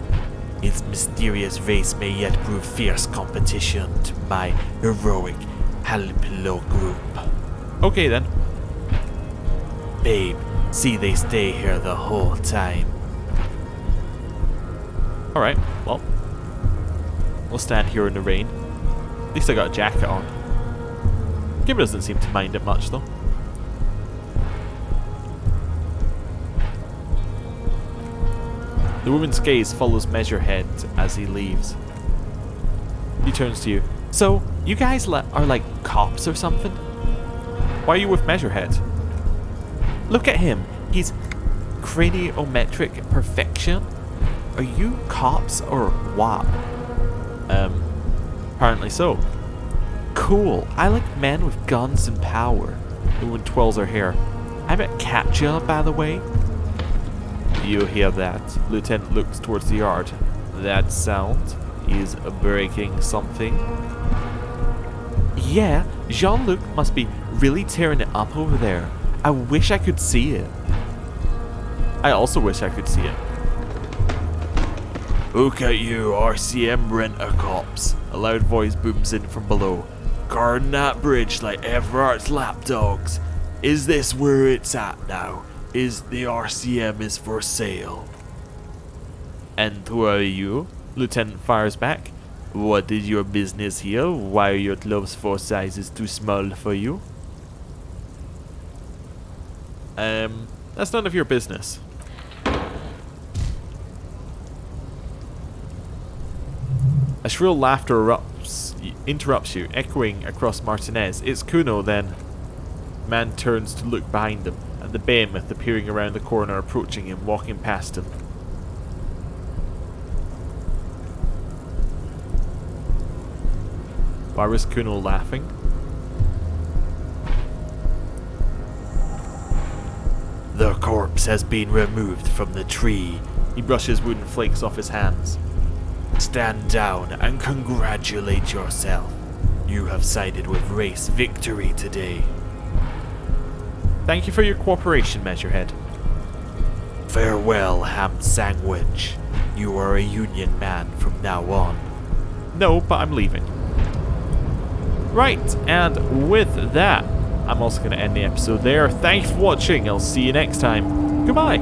His mysterious race may yet prove fierce competition to my heroic Halpilo group. Okay then. Babe, see they stay here the whole time. Alright, well. We'll stand here in the rain. At least I got a jacket on. Gibber doesn't seem to mind it much, though. The woman's gaze follows Measurehead as he leaves. He turns to you. So, you guys are like cops or something? Why are you with Measurehead? Look at him. He's craniometric perfection. Are you cops or what? Apparently so. Cool. I like men with guns and power. The woman twirls her hair. I'm at Katja, by the way. You hear that? Lieutenant looks towards the yard. That sound is breaking something. Yeah, Jean-Luc must be really tearing it up over there. I wish I could see it. I also wish I could see it. Look at you, RCM rent-a-cops. A loud voice booms in from below. Guarding that bridge like Everart's lapdogs. Is this where it's at now? Is the RCM is for sale? And who are you? Lieutenant fires back. What is your business here? Why are your gloves 4 sizes too small for you? That's none of your business. A shrill laughter interrupts you, echoing across Martinez. It's Kuno then. Man turns to look behind him, and the behemoth appearing around the corner, approaching him, walking past him. Why was Kuno laughing? The corpse has been removed from the tree. He brushes wooden flakes off his hands. Stand down and congratulate yourself. You have sided with race victory today. Thank you for your cooperation, Measurehead. Farewell, ham sandwich. You are a Union man from now on. No, but I'm leaving. Right, and with that, I'm also going to end the episode there. Thanks for watching. I'll see you next time. Goodbye.